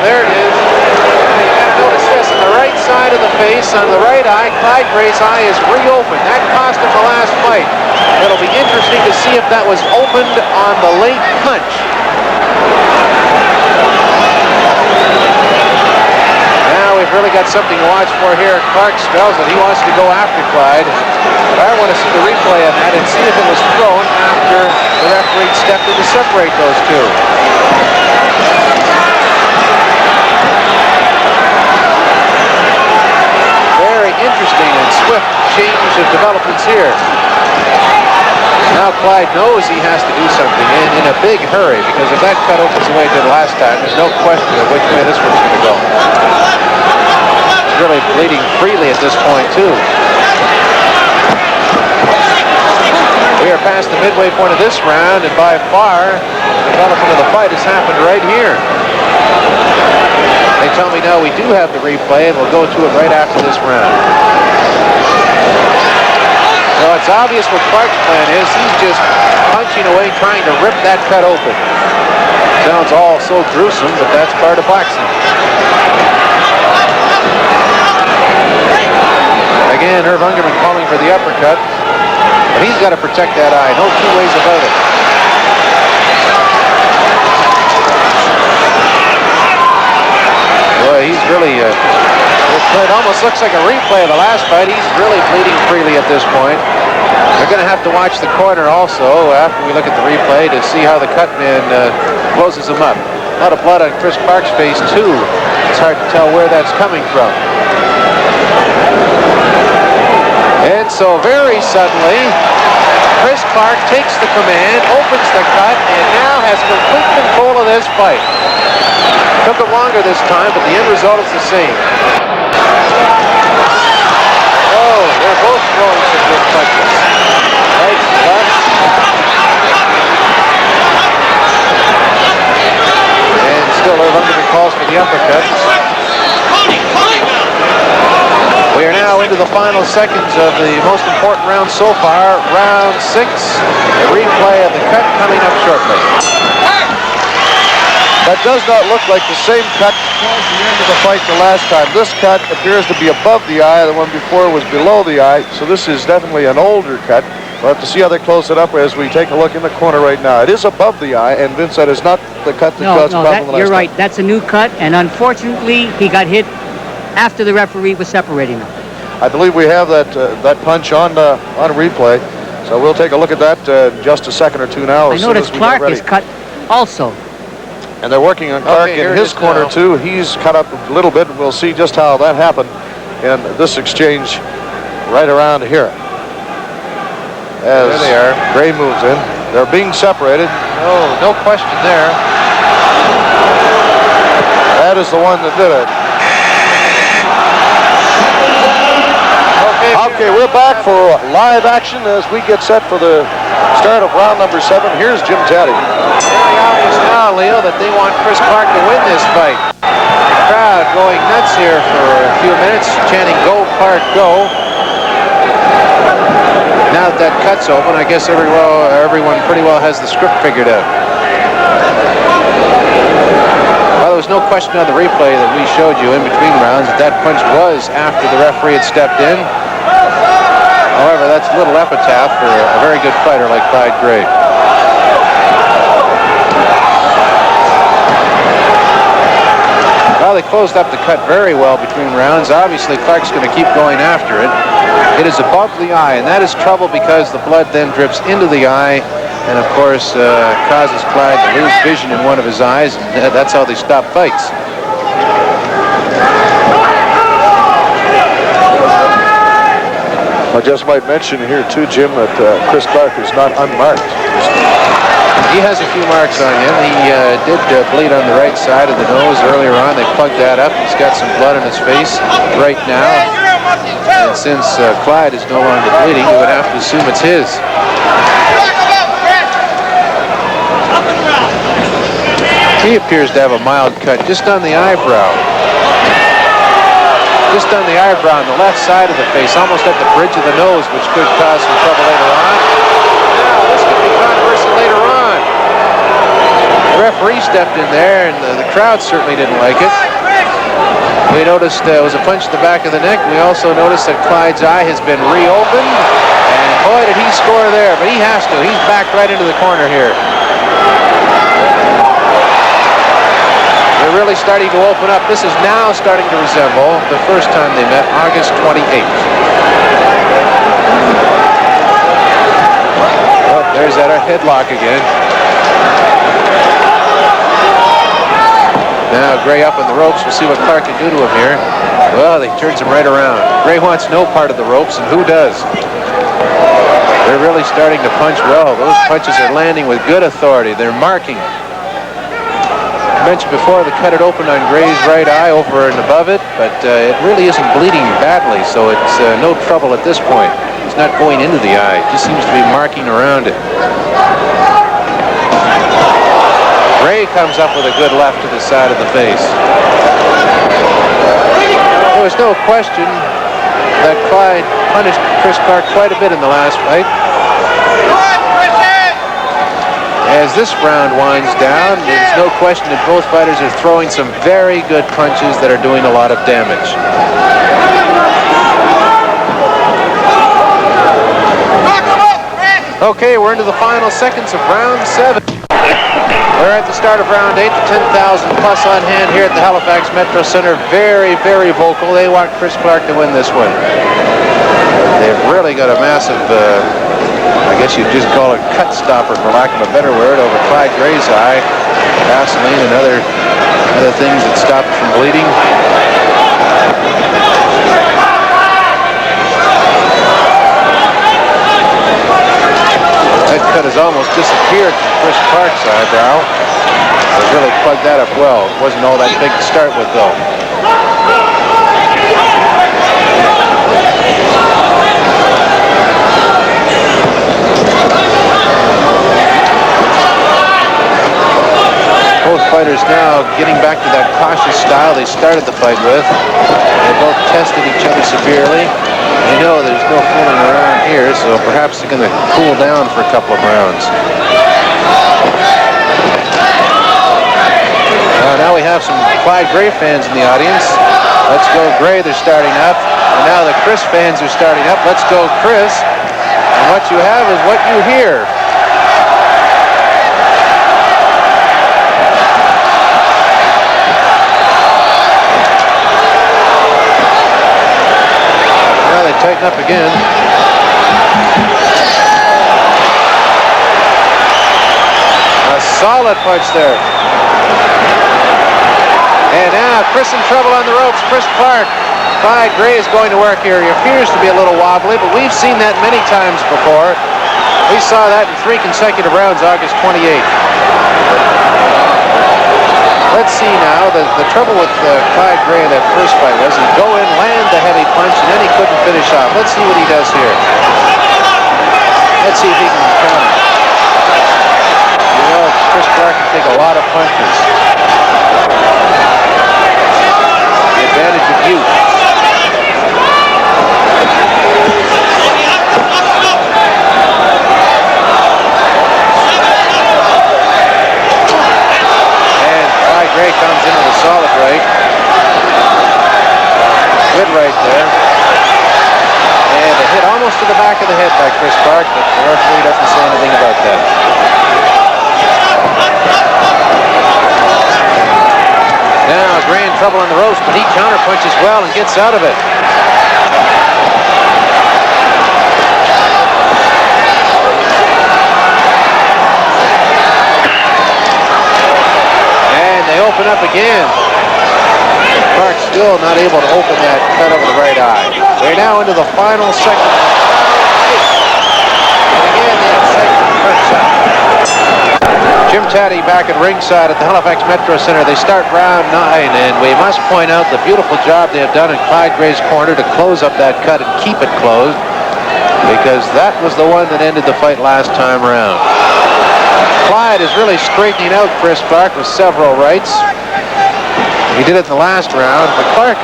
there it is. You got to notice this on the right side of the face, on the right eye. Clyde Gray's eye is reopened. That cost him the last fight. It'll be interesting to see if that was opened on the late punch. We've really got something to watch for here. Clarke spells that he wants to go after Clyde. But I want to see the replay of that and see if it was thrown after the referee stepped in to separate those two. Very interesting and swift change of developments here. Now Clyde knows he has to do something in a big hurry, because if that cut opens the way it did last time, there's no question of which way this one's going to go. Really bleeding freely at this point too. We are past the midway point of this round, and by far the development of the fight has happened right here. They tell me now we do have the replay, and we'll go to it right after this round. So it's obvious what Clarke's plan is. He's just punching away, trying to rip that cut open. Sounds all so gruesome, but that's part of boxing. Again, Irv Ungerman calling for the uppercut. But he's got to protect that eye. No two ways about it. Boy, he it almost looks like a replay of the last fight. He's really bleeding freely at this point. We're going to have to watch the corner also after we look at the replay to see how the cut man closes him up. A lot of blood on Chris Clarke's face, too. It's hard to tell where that's coming from. And so very suddenly, Chris Clarke takes the command, opens the cut, and now has complete control of this fight. Took it longer this time, but the end result is the same. Oh, they're both throwing some good punches. Right, left. And still Lundgren calls for the uppercut. We are now into the final seconds of the most important round so far, round 6. A replay of the cut coming up shortly. That does not look like the same cut towards the end of the fight the last time. This cut appears to be above the eye. The one before was below the eye. So this is definitely an older cut. We'll have to see how they close it up as we take a look in the corner right now. It is above the eye, and Vince, that is not the cut that caused the problem last you're time. right. That's a new cut, and unfortunately, he got hit after the referee was separating them. I believe we have that punch on replay. So we'll take a look at that in just a second or two now. I noticed Clarke is cut also. And they're working on Clarke in his corner, too. He's cut up a little bit. We'll see just how that happened in this exchange right around here. As there they are. Gray moves in. They're being separated. No question there. That is the one that did it. Okay, we're back for live action as we get set for the start of round number 7. Here's Jim Taddy. Very obvious now, Leo, that they want Chris Clarke to win this fight. The crowd going nuts here for a few minutes, chanting, "Go, Clarke, go." Now that that cut's open, I guess everyone pretty well has the script figured out. Well, there was no question on the replay that we showed you in between rounds that punch was after the referee had stepped in. However, that's a little epitaph for a very good fighter like Clyde Gray. Well, they closed up the cut very well between rounds. Obviously, Clarke's going to keep going after it. It is above the eye, and that is trouble because the blood then drips into the eye and, of course, causes Clyde to lose vision in one of his eyes. And that's how they stop fights. I just might mention here, too, Jim, that Chris Clarke is not unmarked. He has a few marks on him. He did bleed on the right side of the nose earlier on. They plugged that up. He's got some blood on his face right now. And since Clyde is no longer bleeding, you would have to assume it's his. He appears to have a mild cut just on the eyebrow. Just on the eyebrow on the left side of the face, almost at the bridge of the nose, which could cause some trouble later on. Now, this could be controversy later on. The referee stepped in there, and the crowd certainly didn't like it. We noticed it was a punch to the back of the neck. We also noticed that Clyde's eye has been reopened, and boy, did he score there, but he has to. He's backed right into the corner here. They're really starting to open up. This is now starting to resemble the first time they met, August 28th. Oh, there's that headlock again. Now Gray up on the ropes. We'll see what Clarke can do to him here. Well, he turns him right around. Gray wants no part of the ropes, and who does? They're really starting to punch well. Those punches are landing with good authority. They're marking. I mentioned before the cut had opened on Gray's right eye over and above it, but it really isn't bleeding badly, so it's no trouble at this point. It's not going into the eye. It just seems to be marking around it. Gray comes up with a good left to the side of the face. There was no question that Clyde punished Chris Clarke quite a bit in the last fight. As this round winds down, there's no question that both fighters are throwing some very good punches that are doing a lot of damage. Okay, we're into the final seconds of round 7. We're at the start of round 8, the 10,000 plus on hand here at the Halifax Metro Center. Very, very vocal. They want Chris Clarke to win this one. They've really got a massive, I guess you'd just call it cut stopper, for lack of a better word, over Clyde Gray's eye. Vaseline and other things that stop it from bleeding. That cut has almost disappeared from Chris Clarke's eyebrow. They've really plugged that up well. It wasn't all that big to start with, though. Both fighters now getting back to that cautious style they started the fight with. They both tested each other severely. You know there's no fooling around here, so perhaps they're going to cool down for a couple of rounds. Now we have some Clyde Gray fans in the audience. Let's go Gray, they're starting up. And now the Chris fans are starting up. Let's go Chris. And what you have is what you hear. Tighten up again. A solid punch there. And now Chris in trouble on the ropes. Chris Clarke. Clyde Gray is going to work here. He appears to be a little wobbly, but we've seen that many times before. We saw that in 3 consecutive rounds, August 28th. Let's see now. The trouble with Clyde Gray in that first fight was he'd go in, land the heavy punch, and then he couldn't finish off. Let's see what he does here. Let's see if he can counter. You know, Chris Clarke can take a lot of punches. The advantage of youth. Gray comes in with a solid right. Good right there. And a hit almost to the back of the head by Chris Clarke, but the referee doesn't say anything about that. Now Gray in trouble on the ropes, but he counterpunches well and gets out of it. They open up again. Clarke still not able to open that cut over the right eye. They're now into the final second. And again, the second hurts up. Jim Taddy back at ringside at the Halifax Metro Center. They start round 9, and we must point out the beautiful job they have done in Clyde Gray's corner to close up that cut and keep it closed, because that was the one that ended the fight last time round. Clyde is really straightening out Chris Clarke with several rights. He did it in the last round, but Clarke,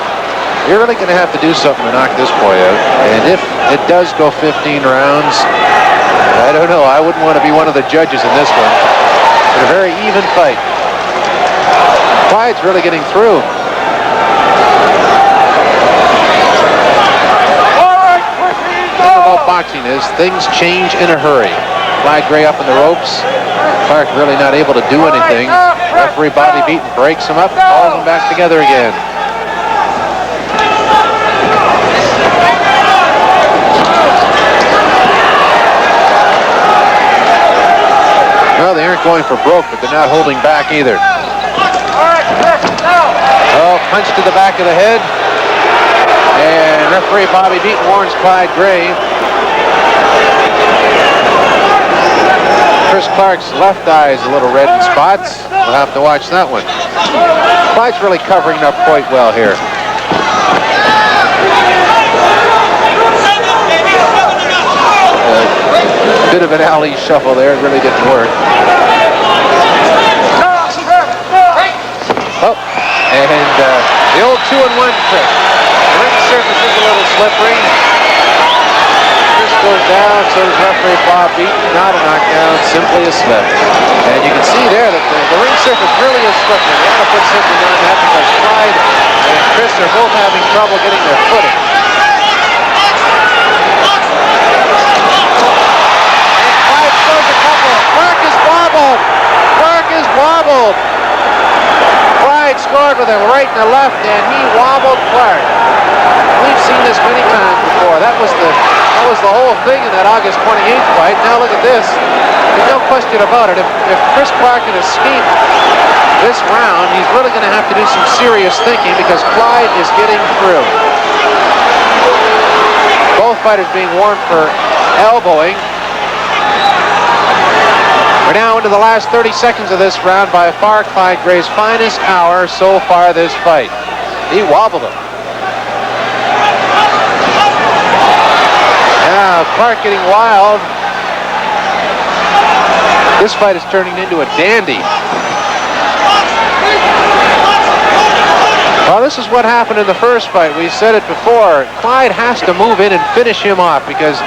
you're really going to have to do something to knock this boy out. And if it does go 15 rounds, I don't know. I wouldn't want to be one of the judges in this one. It's a very even fight. Clyde's really getting through. The thing about boxing is things change in a hurry. Clyde Gray up in the ropes. Clarke really not able to do anything. Referee Bobby Beaton breaks him up, calls them back together again. Well, they aren't going for broke, but they're not holding back either. Oh, punch to the back of the head. And referee Bobby Beaton warns Clyde Gray. Chris Clarke's left eye is a little red in spots. We'll have to watch that one. Clyde's really covering up quite well here. A bit of an alley shuffle there. It really didn't work. Oh, and the old 2-1 trick. The ring surface is a little slippery. Goes down, so does referee Bob Beaton. Not a knockdown, simply a slip. And you can see there that the ring surface really is slippery. They want to put something on that because Clyde and Chris are both having trouble getting their footing. And Clyde throws a couple. Clarke is wobbled. Clarke is wobbled. scored with a right and a left, and he wobbled Clarke. We've seen this many times before. That was the whole thing in that August 28th fight. Now look at this. There's no question about it. If Chris Clarke can escape this round, he's really going to have to do some serious thinking because Clyde is getting through. Both fighters being warned for elbowing. We're now into the last 30 seconds of this round. By far, Clyde Gray's finest hour so far this fight. He wobbled him. Now, Clarke getting wild. This fight is turning into a dandy. Well, this is what happened in the first fight. We said it before. Clyde has to move in and finish him off because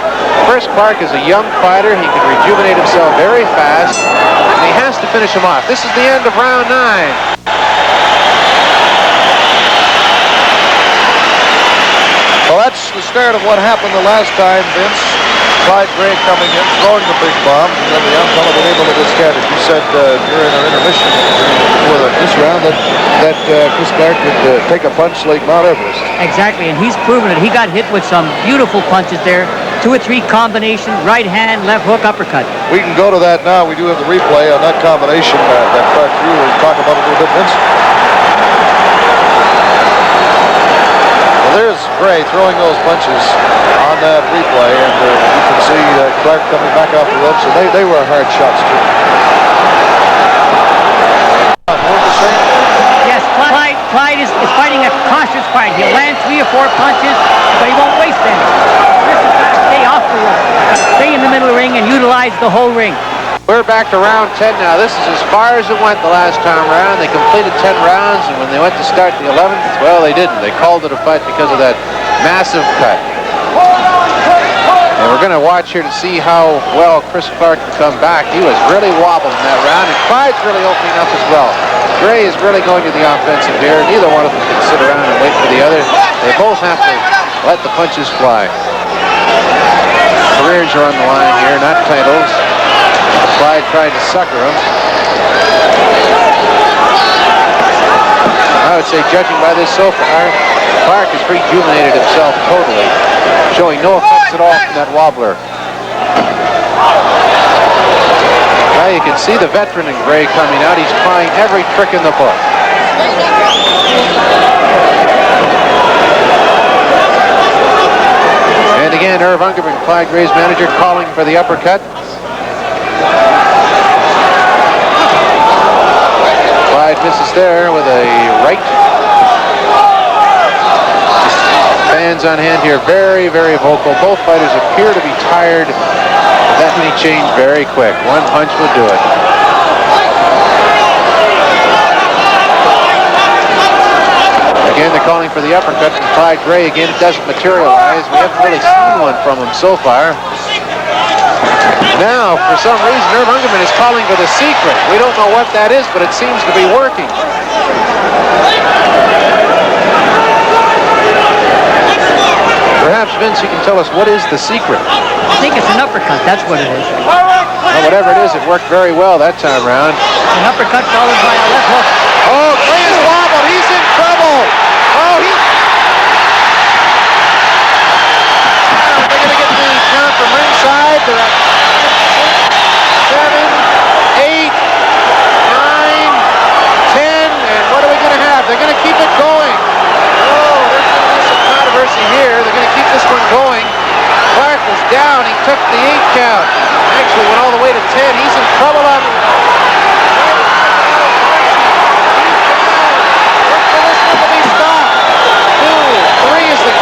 first Clarke is a young fighter. He can rejuvenate himself very fast, and he has to finish him off. This is the end of round 9. Well, that's the start of what happened the last time, Vince. Clyde Gray coming in, throwing the big bombs, and then the young fellow been able to discard it. You said during our intermission for this round that Chris Clarke could take a punch like Mount Everest. Exactly, and he's proven it. He got hit with some beautiful punches there. 2 or 3 combination, right hand, left hook, uppercut. We can go to that now. We do have the replay on that combination that Clarke threw. We'll talk about it a little bit, Vince. There's Gray throwing those punches on that replay, and you can see Clarke coming back off the ropes, and they were hard shots too. Yes, Clyde is fighting a cautious fight. He'll land 3 or 4 punches, but he won't waste any. Chris has got to stay off the rope. Stay in the middle of the ring and utilize the whole ring. We're back to round 10 now. This is as far as it went the last time around. They completed 10 rounds, and when they went to start the 11th, well, they didn't. They called it a fight because of that massive cut. And we're going to watch here to see how well Chris Clarke can come back. He was really wobbling in that round, and Clyde's really opening up as well. Gray is really going to the offensive here. Neither one of them can sit around and wait for the other. They both have to let the punches fly. Careers are on the line here, not titles. Clyde tried to sucker him. I would say, judging by this so far, Clarke has rejuvenated himself totally, showing no effects at all from that wobbler. Now you can see the veteran in Gray coming out. He's trying every trick in the book. And again, Irv Ungerman, Clyde Gray's manager, calling for the uppercut. Clyde misses there with a right. Fans on hand here, very, very vocal. Both fighters appear to be tired. That may change very quick. One punch will do it. Again, they're calling for the uppercut from Clyde Gray. Again, it doesn't materialize. We haven't really seen one from him so far. Now, for some reason, Irv Ungerman is calling for the secret. We don't know what that is, but it seems to be working. Perhaps, Vince, you can tell us what is the secret. I think it's an uppercut. That's what it is. Well, whatever it is, it worked very well that time around. An uppercut followed by a left hook. Oh, Gray is wobbled. He's in trouble. Oh, they're going to get the count from ringside. They're at 7, 8, 9, 10, and what are we going to have? They're going to keep it going. Oh, there's going to be some controversy here. They're going to keep this one going. Clarke was down. He took the 8 count. Actually went all the way to 10. He's in trouble on the...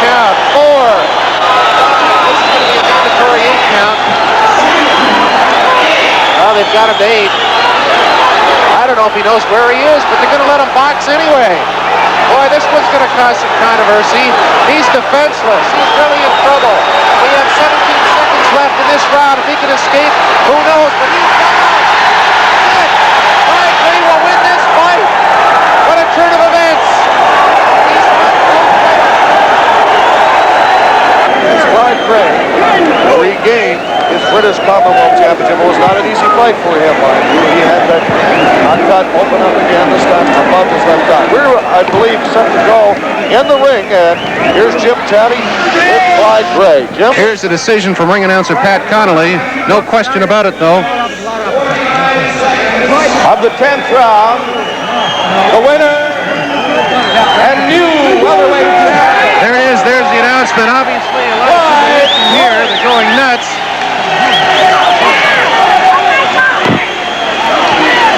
Count 4. This is going to be a mandatory 8 count. Well, they've got him to 8. I don't know if he knows where he is, but they're going to let him box anyway. Boy, this one's going to cause some controversy. He's defenseless. He's really in trouble. We have 17 seconds left in this round. If he can escape, who knows? But he's got out. Clyde Gray will win this fight. What a turn of events. Clyde Gray will regain his British Commonwealth Championship. It was not an easy fight for him. He had that Cut, open up again, this time above his left eye. We're, I believe, set to go in the ring, and here's Jim Taddy with Clyde Gray. Jim? Here's the decision from ring announcer Pat Connolly. No question about it, though. Of the 10th round, the winner and new welterweight champion. There he is. There's the announcement. Obviously, a lot of people here. They're going nuts.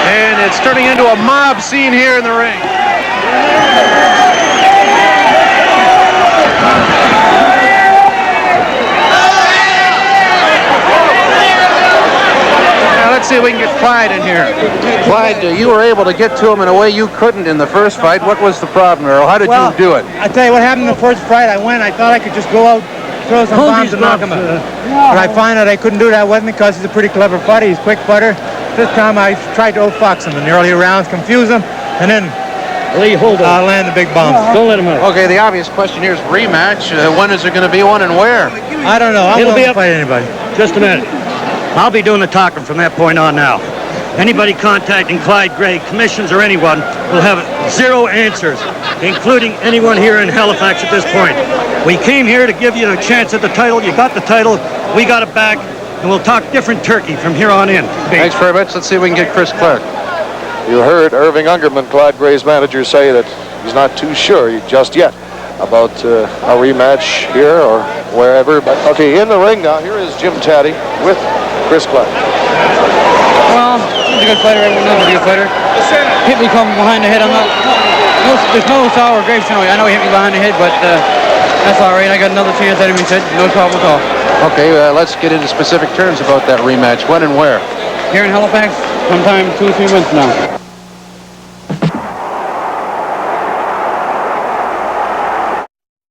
And it's turning into a mob scene here in the ring. Now let's see if we can get Clyde in here. Clyde, you were able to get to him in a way you couldn't in the first fight. What was the problem, Earl? How did you do it? I tell you what happened in the first fight. I thought I could just go out, throw some bombs and knock him out. But I find that I couldn't do that with him because he's a pretty clever fighter. He's a quick fighter. This time I tried to outfox him in the earlier rounds, confuse him, and then land the big bombs. Don't let him out. Okay, the obvious question here is rematch. When is there going to be one and where? I don't know. I'm It'll willing be to fight anybody. Just a minute. I'll be doing the talking from that point on now. Anybody contacting Clyde Gray, commissions or anyone, will have 0 answers, including anyone here in Halifax at this point. We came here to give you a chance at the title. You got the title. We got it back. And we'll talk different turkey from here on in. Thanks very much. Let's see if we can get Chris Clarke. You heard Irving Ungerman, Clyde Gray's manager, say that he's not too sure just yet about a rematch here or wherever. But okay, in the ring now, here is Jim Taddy with Chris Clarke. Well, he's a good fighter. Everyone knows he's a good fighter. Hit me coming behind the head. There's no sour grapes. I know he hit me behind the head, but that's all right. I got another chance at him, he said. No problem at all. Okay, let's get into specific terms about that rematch. When and where? Here in Halifax, sometime 2 or 3 months from now.